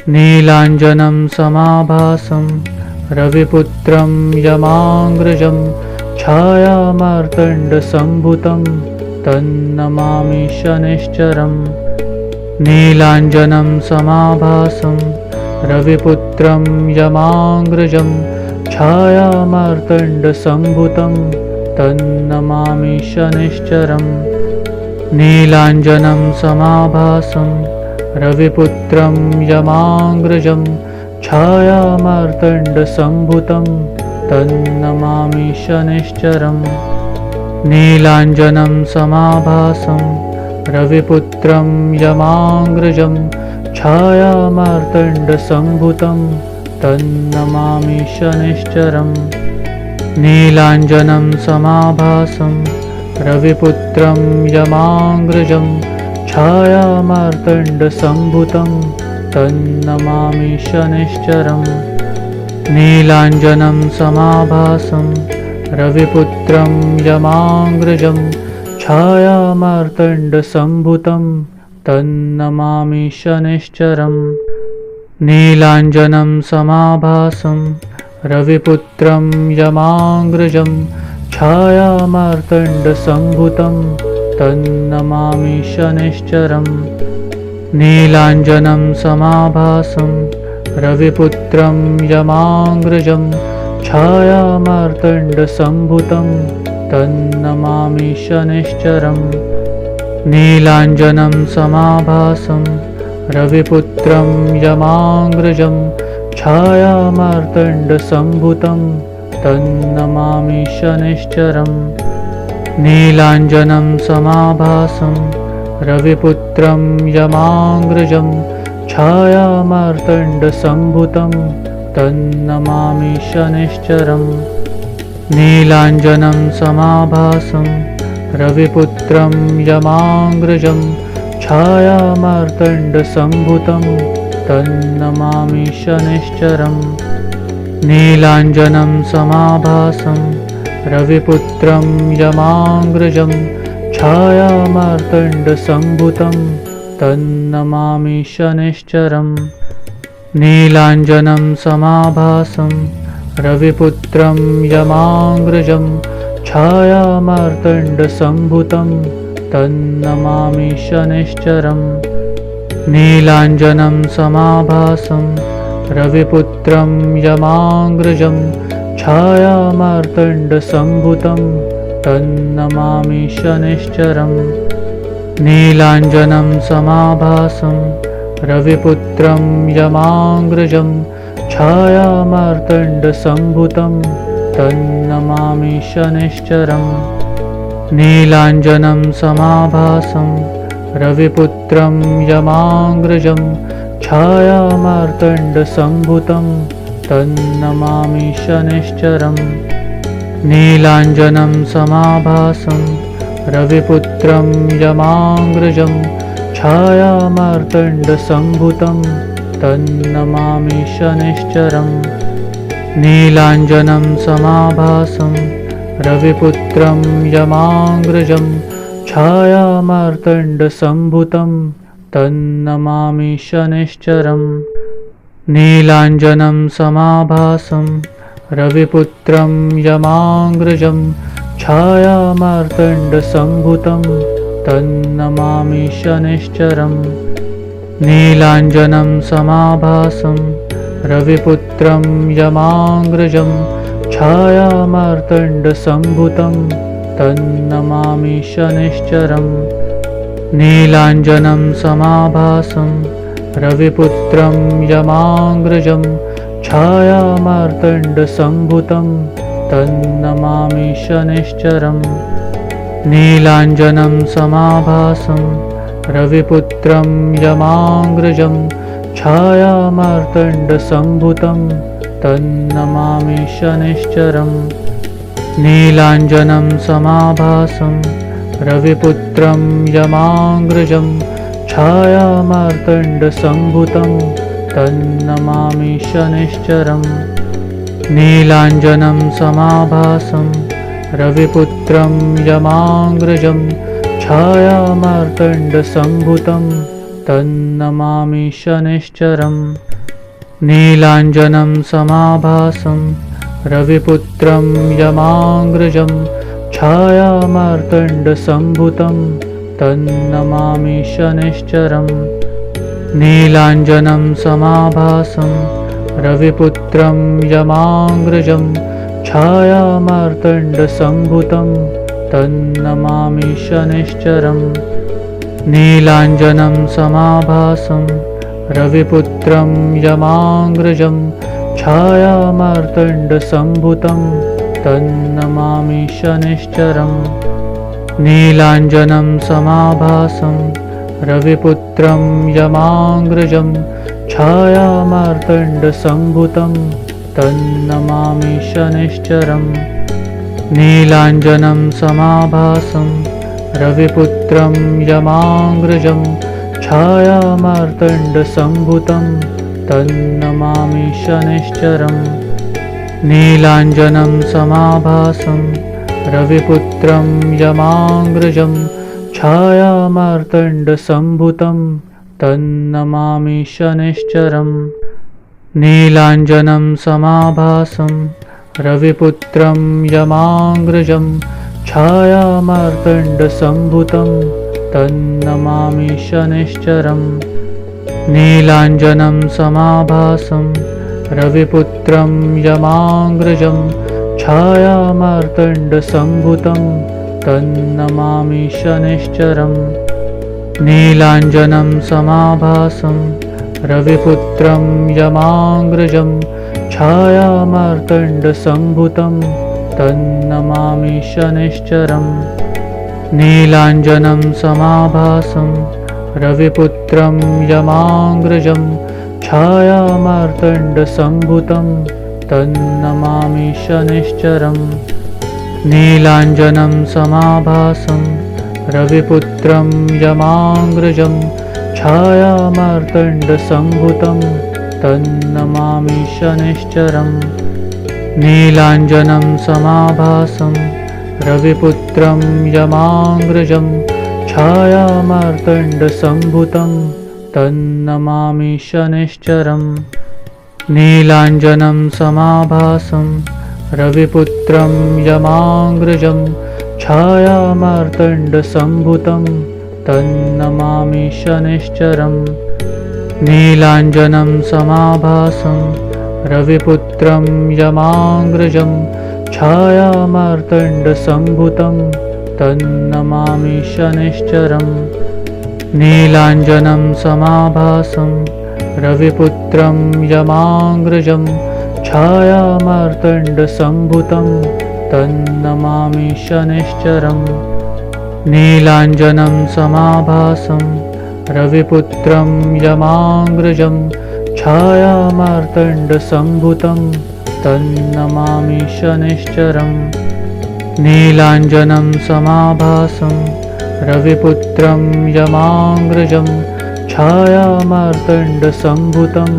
नीलाञ्जनं समाभासं रविपुत्रं यमाङ्ग्रजं छायामार्तण्डसम्भुतं तन्नमामि शनैश्चरम्। नीलाञ्जनं समाभासं रविपुत्रं यमाङ्ग्रजं छायामार्तण्डसम्भुतं तन्नमामि शनैश्चरम्। नीलाञ्जनं समाभासं रविपुत्रं यमाङ्ग्रजं छायामार्तण्डसम्भुतं तन्नमामि शनैश्चरम्। नीलाञ्जनं समाभासं रविपुत्रं यमाङ्ग्रजं छायामार्तण्डसम्भुतं तन्नमामि शनैश्चरम्। नीलाञ्जनं समाभासं रविपुत्रं यमाङ्ग्रजं छायामार्तण्डसम्भुतं तन्नमामि शनैश्चरम्। नीलाञ्जनं समाभासं रविपुत्रं यमाङ्ग्रजं छायामार्तण्डसम्भुतं तन्नमामि शनैश्चरम्। नीलाञ्जनं समाभासं रविपुत्रं यमाङ्ग्रजं छायामार्तण्डसम्भुतं तन्नमामि शनैश्चरम्। नीलाञ्जनं समाभासं रविपुत्रं यमाङ्ग्रजं छायामार्तण्डसम्भुतं तन्नमामि शनैश्चरम्। नीलाञ्जनं समाभासं रविपुत्रं यमाङ्ग्रजं छायामार्तण्डसम्भुतं तन्नमामि शनैश्चरम्। नीलाञ्जनं समाभासं रविपुत्रं यमाङ्ग्रजं छायामार्तण्डसम्भुतं तन्नमामि शनैश्चरम्। नीलाञ्जनं समाभासं रविपुत्रं यमाङ्ग्रजं छायामार्तण्डसम्भुतं तन्नमामि शनैश्चरम्। नीलाञ्जनं समाभासं रविपुत्रं यमाङ्ग्रजं छायामार्तण्डसम्भुतं तन्नमामि शनैश्चरम्। नीलाञ्जनं समाभासं रविपुत्रं यमाङ्ग्रजं छायामार्तण्डसम्भुतं तन्नमामि शनैश्चरम्। नीलाञ्जनं समाभासं रविपुत्रं यमाङ्ग्रजं छायामार्तण्डसम्भुतं तन्नमामि शनैश्चरम्। नीलाञ्जनं समाभासं रविपुत्रं यमाङ्ग्रजं छायामार्तण्डसम्भुतं तन्नमामि शनैश्चरम्। नीलाञ्जनं समाभासं रविपुत्रं यमाङ्ग्रजं छायामार्तण्डसम्भुतं तन्नमामि शनैश्चरम्। नीलाञ्जनं समाभासं रविपुत्रं यमाङ्ग्रजं छायामार्तण्डसम्भुतं तन्नमामि शनैश्चरम्। नीलाञ्जनं समाभासं रविपुत्रं यमाङ्ग्रजं छायामार्तण्डसम्भुतं तन्नमामि शनैश्चरम्। नीलाञ्जनं समाभासं रविपुत्रं यमाङ्ग्रजं छायामार्तण्डसम्भुतं तन्नमामि शनैश्चरम्। नीलाञ्जनं समाभासं रविपुत्रं यमाङ्ग्रजं छायामार्तण्डसम्भुतं तन्नमामि शनैश्चरम्। नीलाञ्जनं समाभासं रविपुत्रं यमाङ्ग्रजं छायामार्तण्डसम्भुतं तन्नमामि शनैश्चरम्। नीलाञ्जनं समाभासं रविपुत्रं यमाङ्ग्रजं छायामार्तण्डसम्भुतं तन्नमामि शनैश्चरम्। नीलाञ्जनं समाभासं रविपुत्रं यमाङ्ग्रजं छायामार्तण्डसम्भुतं तन्नमामि शनैश्चरम्। नीलाञ्जनं समाभासं रविपुत्रं यमाङ्ग्रजं छायामार्तण्डसम्भुतं तन्नमामि शनिश्चरम्। नीलाञ्जनं समाभासं रविपुत्रं यमाग्रजं छायामार्तण्डसम्भुतं तन्नमामि शनिश्चरम्। नीलाञ्जनं समाभासं रविपुत्रं यमाग्रजं छायामार्तण्डसम्भुतं तन्नमामि शनिश्चरम्। नीलाञ्जनं समाभासं रविपुत्रं यमाग्रजं छायामार्तण्डसम्भुतं तन्नमामि शनिश्चरम्। नीलाञ्जनं समाभासं रविपुत्रं यमाग्रजं छायामार्तण्डसम्भुतं तन्नमामि शनिश्चरम्। नीलाञ्जनं समाभासं रविपुत्रं यमाग्रजं छायामार्तण्डसम्भुतं तन्नमामि शनिश्चरम्। नीलाञ्जनं समाभासं रविपुत्रं यमाग्रजं छायामार्तण्डसम्भुतं तन्नमामि शनिश्चरम्। नीलाञ्जनं समाभासं रविपुत्रं यमाग्रजं छायामार्तण्डसम्भुतं तन्नमामि शनिश्चरम्। नीलाञ्जनं समाभासं रविपुत्रं यमाग्रजं छायामार्तण्डसम्भुतं तन्नमामि शनिश्चरम्। नीलाञ्जनं समाभासं रविपुत्रं यमाग्रजं छायामार्तण्डसम्भुतं तन्नमामि शनिश्चरम्। नीलाञ्जनं समाभासं रविपुत्रं यमाग्रजं छायामार्तण्डसम्भुतं तन्नमामि शनिश्चरम्। नीलाञ्जनं समाभासं रविपुत्रं यमाग्रजं छायामार्तण्डसम्भुतं तन्नमामि शनिश्चरम्। नीलाञ्जनं समाभासं रविपुत्रं यमाग्रजं छायामार्तण्डसम्भुतं तन्नमामि शनिश्चरम्। नीलाञ्जनं समाभासं रविपुत्रं यमाग्रजं छायामार्तण्डसम्भुतं तन्नमामि शनिश्चरम्। नीलाञ्जनं समाभासं रविपुत्रं यमाग्रजं छायामार्तण्डसम्भुतं तन्नमामि शनिश्चरम्। नीलाञ्जनं समाभासं रविपुत्रं यमाग्रजं छायामार्तण्डसम्भुतं तन्नमामि शनिश्चरम्। नीलाञ्जनं समाभासं रविपुत्रं यमाग्रजं छायामार्तण्डसम्भुतं तन्नमामि शनिश्चरम्। नीलाञ्जनं समाभासं रविपुत्रं यमाग्रजं छायामार्तण्डसम्भुतं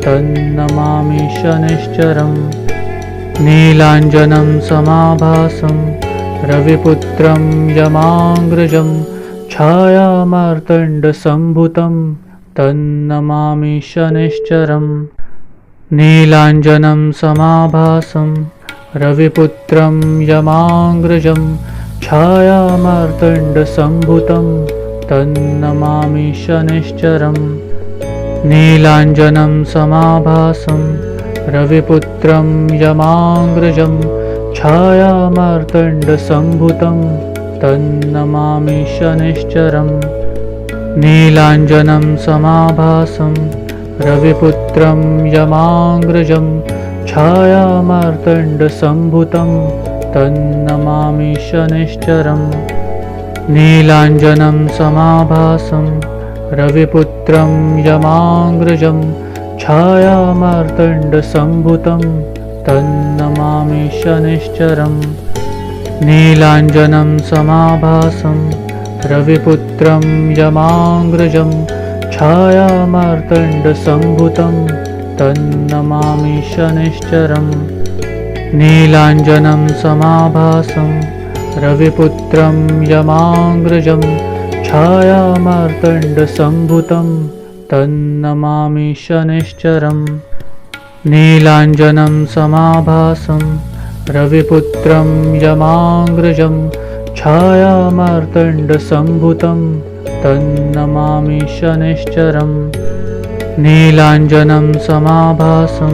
तन्नमामि शनिश्चरम्। नीलाञ्जनं समाभासं रविपुत्रं यमाग्रजं छायामार्तण्डसम्भुतं तन्नमामि शनिश्चरम्। नीलाञ्जनं समाभासं रविपुत्रं यमाग्रजं छायामार्तण्डसम्भुतं तन्नमामि शनिश्चरम्। नीलाञ्जनं समाभासं रविपुत्रं यमाग्रजं छायामार्तण्डसम्भुतं तन्नमामि शनिश्चरम्। नीलाञ्जनं समाभासं रविपुत्रं यमाग्रजं छायामार्तण्डसम्भुतं तन्नमामि शनिश्चरम्। नीलाञ्जनं समाभासं रविपुत्रं यमाग्रजं छायामार्तण्डसम्भुतं तन्नमामि शनिश्चरम्। नीलाञ्जनं समाभासं रविपुत्रं यमाग्रजं छायामार्तण्डसम्भुतं तन्नमामि शनिश्चरम्। नीलाञ्जनं समाभासं रविपुत्रं यमाग्रजं छायामार्तण्डसम्भुतं तन्नमामि शनैश्चरम् नीलाञ्जनं समाभासं रविपुत्रं यमाङ्ग्रजं छायामार्तण्डसम्भुतं तन्नमामि शनैश्चरम् नीलाञ्जनं समाभासं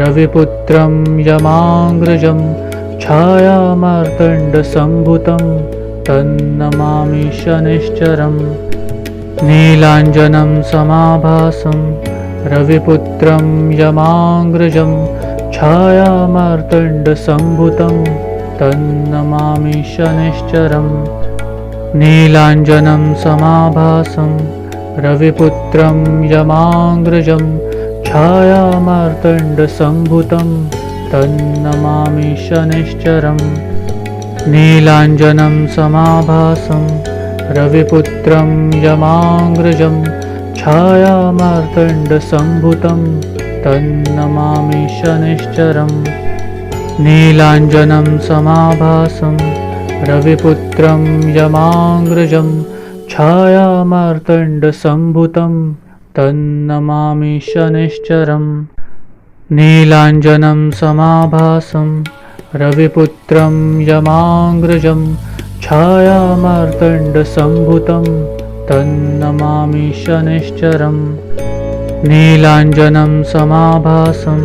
रविपुत्रं यमाङ्ग्रजं छायामार्तण्डसम्भुतं तन्नमामि शनैश्चरम् नीलाञ्जनं समाभासं रविपुत्रं यमाङ्ग्रजं छायामार्तण्डसम्भुतं तन्नमामि शनैश्चरम् नीलाञ्जनं समाभासं रविपुत्रं यमाङ्ग्रजं छायामार्तण्डसम्भुतं तन्नमामि शनैश्चरम् नीलाञ्जनं समाभासं रविपुत्रं यमाङ्ग्रजं छायामार्तण्डसम्भुतं तन्नमामि शनैश्चरम् नीलाञ्जनं समाभासं रविपुत्रं यमाङ्ग्रजं छायामार्तण्डसम्भुतं तन्नमामि शनैश्चरम् नीलाञ्जनं समाभासं रविपुत्रं यमाङ्ग्रजं छायामार्तण्डसम्भुतं तन्नमामि शनैश्चरम् नीलाञ्जनं समाभासं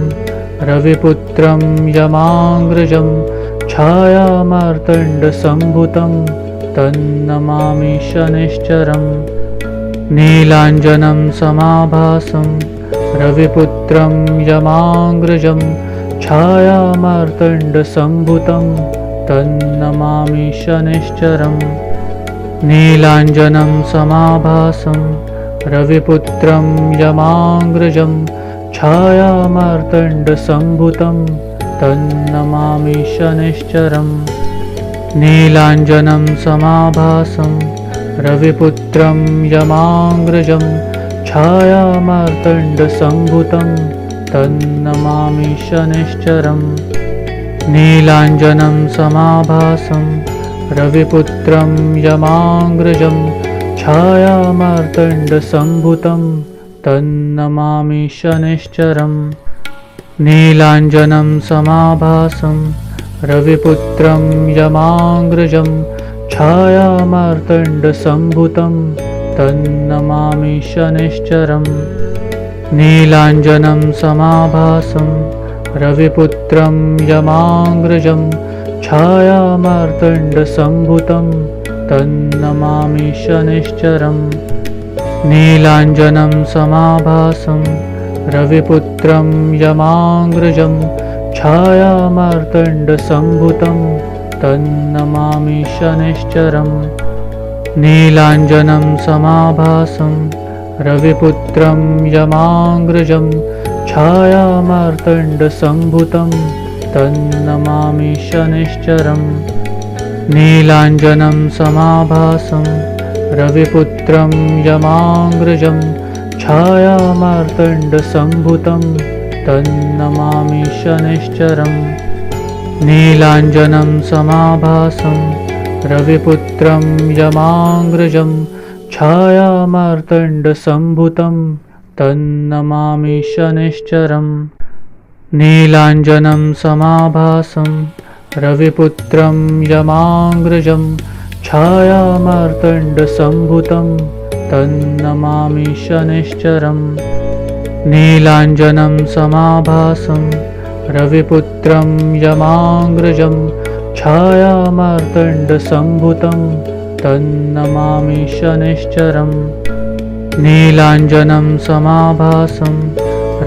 रविपुत्रं यमाङ्ग्रजं छायामार्तण्डसम्भुतं तन्नमामि शनैश्चरम् नीलाञ्जनं समाभासं रविपुत्रं यमाङ्ग्रजं छायामार्तण्डसम्भुतं तन्नमामि शनैश्चरम् नीलाञ्जनं समाभासं रविपुत्रं यमाङ्ग्रजं छायामार्तण्डसम्भुतं तन्नमामि शनैश्चरम् नीलाञ्जनं समाभासं रविपुत्रं यमाङ्ग्रजं छायामार्तण्डसम्भुतं तन्नमामि शनैश्चरम् नीलाञ्जनं समाभासं रविपुत्रं यमाङ्ग्रजं छायामार्तण्डसम्भुतं तन्नमामि शनैश्चरम् नीलाञ्जनं समाभासं रविपुत्रं यमाङ्ग्रजं छायामार्तण्डसम्भुतं तन्नमामि शनैश्चरम् नीलाञ्जनं समाभासं रविपुत्रं यमाङ्ग्रजं छायामार्तण्डसम्भुतं तन्नमामि शनैश्चरम् नीलाञ्जनं समाभासं रविपुत्रं यमाङ्ग्रजं छायामार्तण्डसम्भुतं तन्नमामि शनैश्चरम् नीलाञ्जनं समाभासं रविपुत्रं यमाङ्ग्रजं छायामार्तण्डसम्भुतं तन्नमामि शनैश्चरम् नीलाञ्जनं समाभासं रविपुत्रं यमाङ्ग्रजं छायामार्तण्डसम्भुतं तन्नमामि शनैश्चरम् नीलाञ्जनं समाभासं रविपुत्रं यमाङ्ग्रजं छायामार्तण्डसम्भुतं तन्नमामि शनैश्चरम् नीलाञ्जनं समाभासं रविपुत्रं यमाङ्ग्रजं छायामार्तण्डसम्भुतं तन्नमामि शनैश्चरम् नीलाञ्जनं समाभासं रविपुत्रं यमाङ्ग्रजं छायामार्तण्डसम्भुतं तन्नमामि शनैश्चरम् नीलाञ्जनं समाभासं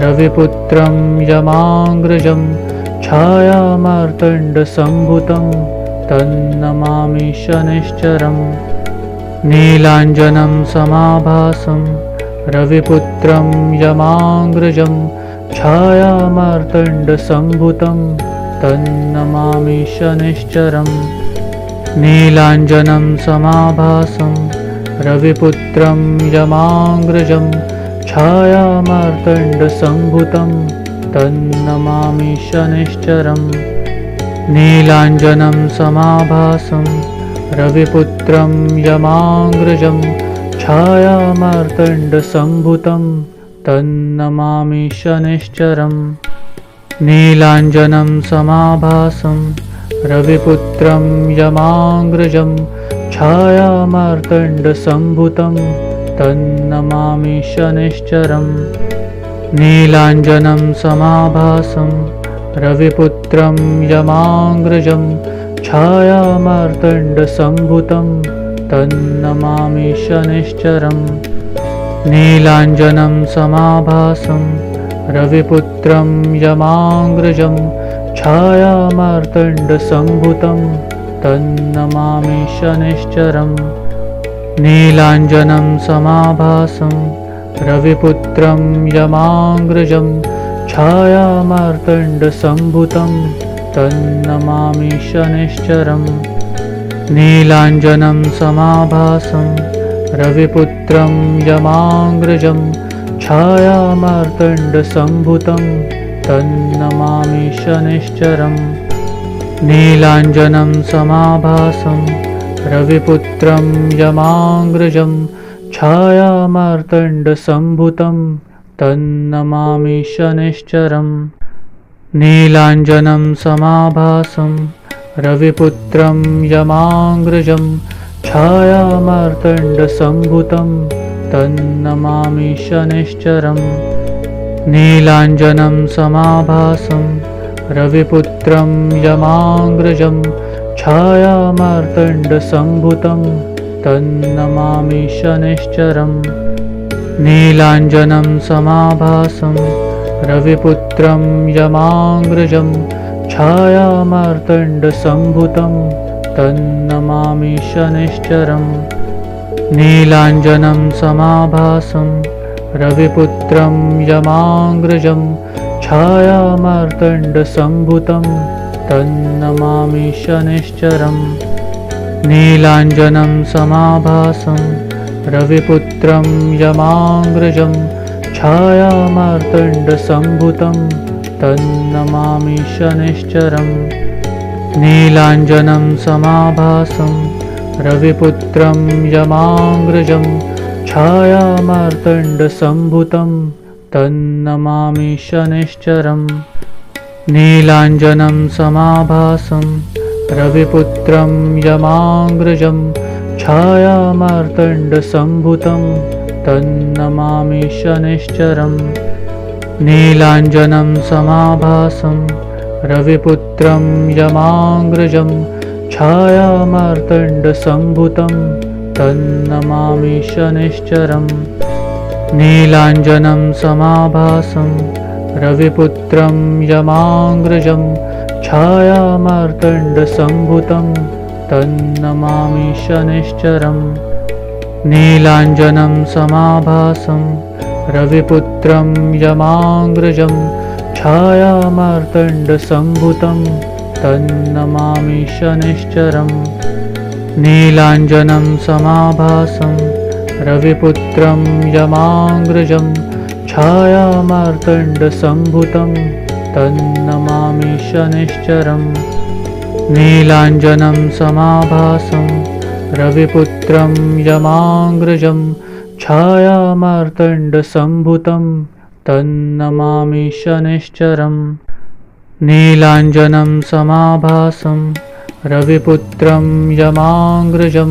रविपुत्रं यमाङ्ग्रजं छायामार्तण्डसम्भुतं तन्नमामि शनैश्चरम् नीलाञ्जनं समाभासं रविपुत्रं यमाङ्ग्रजं छायामार्तण्डसम्भुतं तन्नमामि शनैश्चरम् नीलाञ्जनं समाभासं रविपुत्रं यमाङ्ग्रजं छायामार्तण्डसम्भुतं तन्नमामि शनैश्चरम् नीलाञ्जनं समाभासं रविपुत्रं यमाग्रजं छायामार्तण्डसम्भुतं तन्नमामि शनैश्चरम् नीलाञ्जनं समाभासं रविपुत्रं यमाग्रजं छायामार्तण्डसम्भुतं तन्नमामि शनैश्चरम् नीलाञ्जनं समाभासं रविपुत्रं यमाग्रजं छायामार्तण्डसम्भुतं तन्नमामि शनैश्चरम् नीलाञ्जनं समाभासं रविपुत्रं यमाग्रजं छायामार्तण्डसम्भुतं तन्नमामि शनैश्चरम् नीलाञ्जनं समाभासं रविपुत्रं यमाग्रजं छायामार्तण्डसम्भुतं तन्नमामि शनैश्चरम् नीलाञ्जनं समाभासं रविपुत्रं यमाग्रजं छायामार्तण्डसम्भुतं तन्नमामि शनैश्चरम् नीलाञ्जनं समाभासं रविपुत्रं यमाग्रजं छायामार्तण्डसम्भुतं तन्नमामि शनैश्चरम् नीलाञ्जनं समाभासं रविपुत्रं यमाग्रजं छायामार्तण्डसम्भुतं तन्नमामि शनैश्चरम् नीलाञ्जनं समाभासं रविपुत्रं यमाग्रजं छायामार्तण्डसम्भुतं तन्नमामि शनैश्चरम् नीलाञ्जनं समाभासं रविपुत्रं यमाग्रजं छायामार्तण्डसम्भुतं तन्नमामि शनैश्चरम् नीलाञ्जनं समाभासं रविपुत्रं यमाग्रजं छायामार्तण्डसम्भुतं तन्नमामि शनैश्चरम् नीलाञ्जनं समाभासं रविपुत्रं यमाग्रजं छायामार्तण्डसम्भुतं तन्नमामि शनैश्चरम् नीलाञ्जनं समाभासं रविपुत्रं यमाग्रजं छायामार्तण्डसम्भुतं तन्नमामि शनैश्चरम् नीलाञ्जनं समाभासं रविपुत्रं यमाग्रजं छायामार्तण्डसम्भुतं तन्नमामि शनैश्चरम् नीलाञ्जनं समाभासं रविपुत्रं यमाग्रजं छायामार्तण्डसम्भुतं तन्नमामि शनैश्चरम् नीलाञ्जनं समाभासं रविपुत्रं यमाग्रजं छायामार्तण्डसम्भुतं तन्नमामि शनैश्चरम् नीलाञ्जनं समाभासं रविपुत्रं यमाग्रजं छायामार्तण्डसम्भुतं तन्नमामि शनैश्चरम् नीलाञ्जनं समाभासं रविपुत्रं यमाग्रजं छायामार्तण्डसम्भुतं तन्नमामि शनैश्चरम् नीलाञ्जनं समाभासं रविपुत्रं यमाग्रजं छायामार्तण्डसम्भुतं तन्नमामि शनैश्चरम् नीलाञ्जनं समाभासं रविपुत्रं यमाग्रजं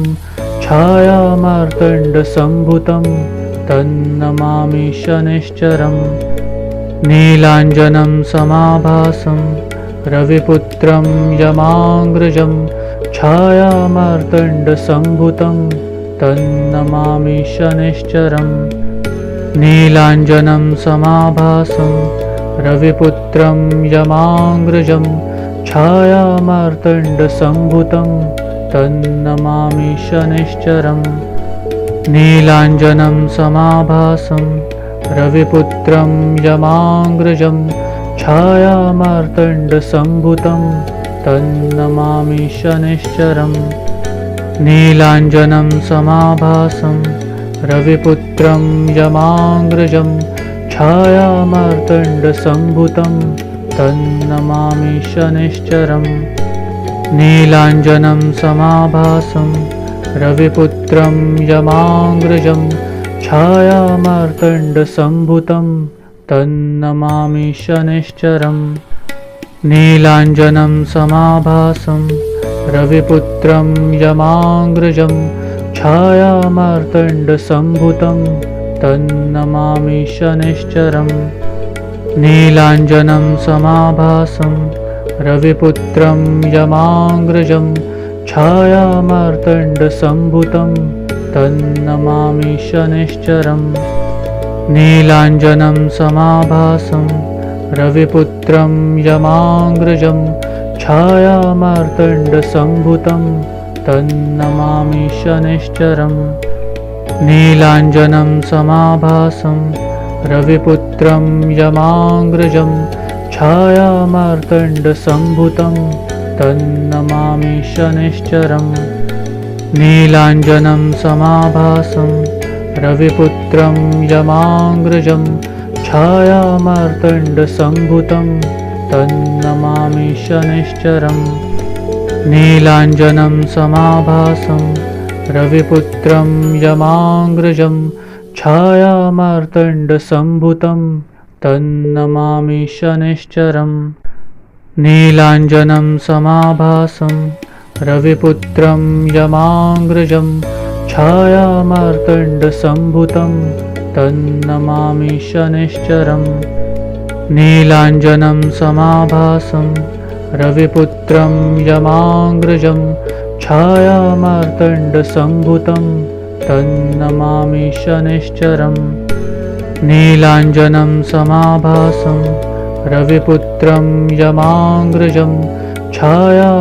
छायामार्तण्डसम्भुतं तन्नमामि शनैश्चरम् नीलाञ्जनं समाभासं रविपुत्रं यमाग्रजं छायामार्तण्डसम्भुतं तन्नमामि शनैश्चरम् नीलाञ्जनं समाभासं रविपुत्रं यमाग्रजं छायामार्तण्डसम्भुतं तन्नमामि शनैश्चरम् नीलाञ्जनं समाभासं रविपुत्रं यमाग्रजं छायामार्तण्डसम्भुतं तन्नमामि शनैश्चरम् नीलाञ्जनं समाभासं रविपुत्रं यमाग्रजं छायामार्तण्डसम्भुतं तन्नमामि शनैश्चरम् नीलाञ्जनं समाभासं रविपुत्रं यमाग्रजं छायामार्तण्डसम्भुतं तन्नमामि शनैश्चरम् नीलाञ्जनं समाभासं रविपुत्रं यमाग्रजं छायामार्तण्डसम्भुतं तन्नमामि शनैश्चरम् नीलाञ्जनं समाभासं रविपुत्रं यमाग्रजं छायामार्तण्डसम्भुतं तन्नमामि शनैश्चरम् नीलाञ्जनं समाभासं रविपुत्रं यमाग्रजं छायामार्तण्डसम्भुतं तन्नमामि शनैश्चरम् नीलाञ्जनं समाभासं रविपुत्रं यमाग्रजं छायामार्तण्डसम्भुतं तन्नमामि शनैश्चरम् नीलाञ्जनं समाभासं रविपुत्रं यमाग्रजं छायामार्तण्डसम्भुतं तन्नमामि शनैश्चरम् नीलाञ्जनं समाभासं रविपुत्रं यमाग्रजं छायामार्तण्डसम्भुतं तन्नमामि शनैश्चरम् नीलाञ्जनं समाभासं रविपुत्रं यमाग्रजं छायामार्तण्डसम्भुतं तन्नमामि शनैश्चरम् नीलाञ्जनं समाभासं रविपुत्रं यमाग्रजं छायामार्तण्डसम्भुतं तन्नमामि शनैश्चरम् नीलाञ्जनं समाभासं रविपुत्रं यमाग्रजं छाया